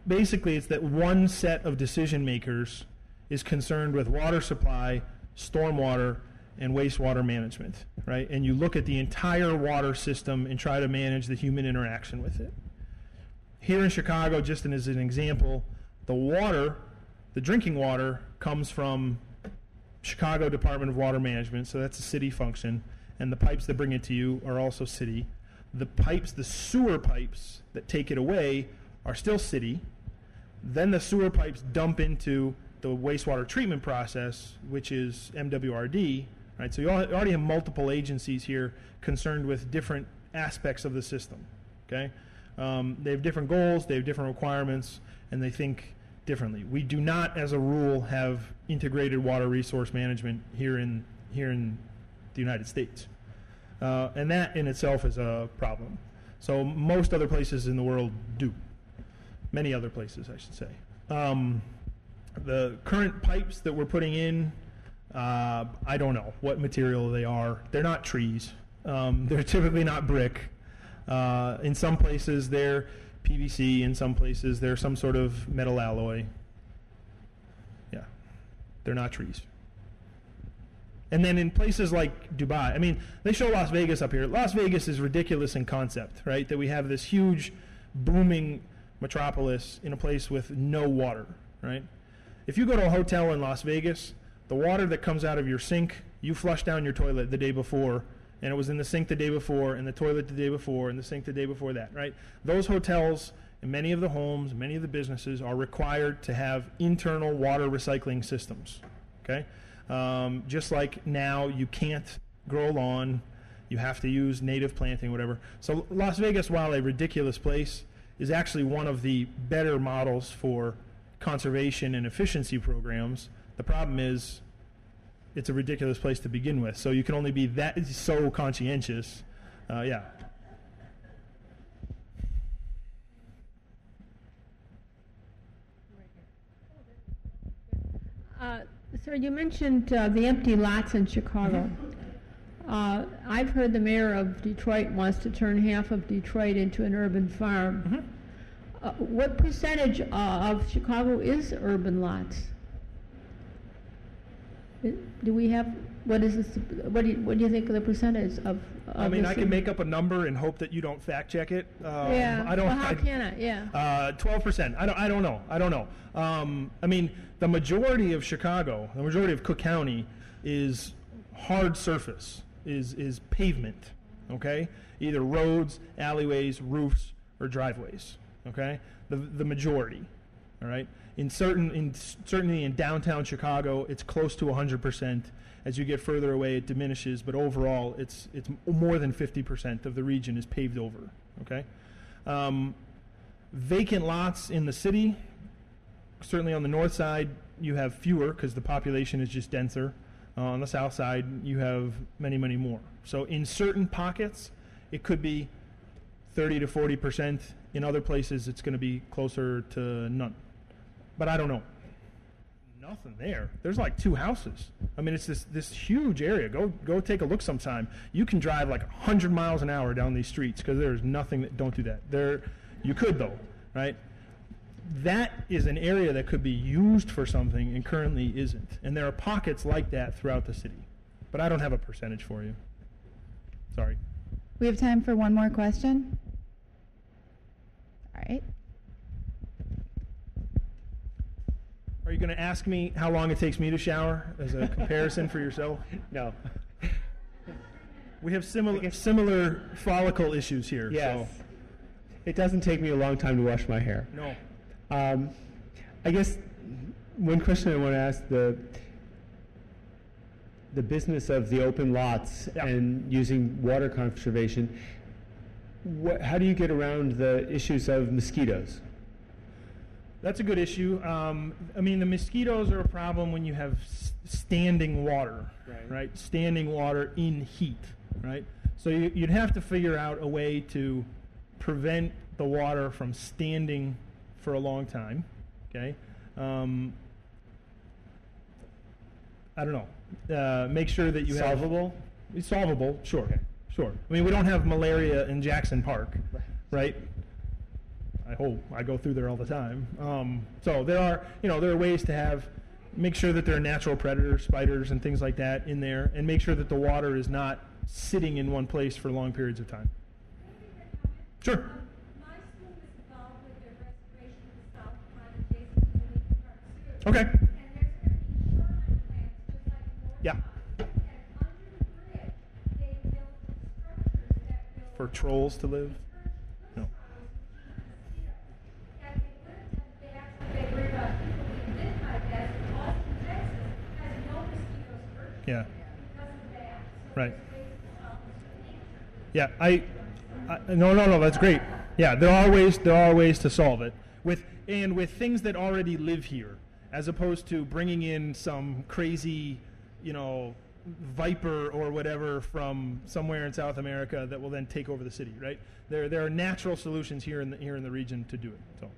A: Basically, it's that one set of decision makers is concerned with water supply, stormwater, and wastewater management, right? And you look at the entire water system and try to manage the human interaction with it. Here in Chicago, just as an example, the drinking water, comes from Chicago Department of Water Management, so that's a city function, and the pipes that bring it to you are also city. The sewer pipes that take it away are still city. Then the sewer pipes dump into the wastewater treatment process, which is MWRD, right? So you already have multiple agencies here concerned with different aspects of the system, okay? They have different goals, they have different requirements, and they think differently. We do not, as a rule, have integrated water resource management here in the United States. And that in itself is a problem. So most other places in the world do. Many other places, I should say. The current pipes that we're putting in, I don't know what material they are. They're not trees. They're typically not brick. In some places they're PVC, in some places they're some sort of metal alloy. Yeah, they're not trees. And then in places like Dubai, I mean, they show Las Vegas up here. Las Vegas is ridiculous in concept, right? That we have this huge, booming metropolis in a place with no water, right? If you go to a hotel in Las Vegas, the water that comes out of your sink, you flush down your toilet the day before, and it was in the sink the day before, and the toilet the day before, and the sink the day before that, right? Those hotels and many of the homes, many of the businesses are required to have internal water recycling systems, okay? Just like now you can't grow a lawn, you have to use native planting, whatever. So Las Vegas, while a ridiculous place, is actually one of the better models for conservation and efficiency programs. The problem is it's a ridiculous place to begin with, so you can only be that so conscientious. Yeah.
H: Sir, you mentioned the empty lots in Chicago. I've heard the mayor of Detroit wants to turn half of Detroit into an urban farm. What percentage of Chicago is urban lots? Do we have, what is this, what do you think of the percentage of
A: I mean, I can make up a number and hope that you don't fact check it.
H: Yeah,
A: I don't,
H: well, how can I? Yeah.
A: 12%. I don't know. I mean, the majority of Chicago, the majority of Cook County is hard surface, is pavement, okay? Either roads, alleyways, roofs, or driveways, okay? The majority, all right? Certainly in downtown Chicago, it's close to 100%. As you get further away, it diminishes, but overall, it's more than 50% of the region is paved over, okay? Vacant lots in the city, certainly on the north side, you have fewer because the population is just denser. On the south side, you have many, many more. So in certain pockets, it could be 30 to 40%. In other places, it's going to be closer to none. But I don't know. Nothing there. There's like 2 houses. I mean, it's this huge area. Go take a look sometime. You can drive like 100 miles an hour down these streets because there's nothing that don't do that. You could though, right? That is an area that could be used for something and currently isn't. And there are pockets like that throughout the city. But I don't have a percentage for you. Sorry.
I: We have time for one more question. All right.
A: Are you going to ask me how long it takes me to shower as a comparison for yourself?
J: No.
A: We have similar follicle issues here.
J: Yes.
A: So.
J: It doesn't take me a long time to wash my hair.
A: No.
J: I guess one question I want to ask, the business of the open lots and using water conservation, how do you get around the issues of mosquitoes?
A: That's a good issue. I mean, the mosquitoes are a problem when you have standing water, right? Standing water in heat, right? So you'd have to figure out a way to prevent the water from standing for a long time, okay? I don't know. Make sure that you
J: Solvable?
A: It's solvable, sure. Okay. Sure. I mean, we don't have malaria in Jackson Park, right? I hope. I go through there all the time. So there are ways to make sure that there are natural predators, spiders, and things like that in there, and make sure that the water is not sitting in one place for long periods of time. Sure.
K: My school is involved with the restoration of the South Pond adjacent to the Leakage Park Sewer.
A: Okay.
K: And there's going to be shoreline plants just like North.
A: Yeah.
K: And under the bridge, they built structures that build
A: For trolls to live? No. Yeah. Right. Yeah. No. That's great. Yeah. There are ways to solve it with things that already live here, as opposed to bringing in some crazy, viper or whatever from somewhere in South America that will then take over the city. Right. There are natural solutions here in the region to do it. So.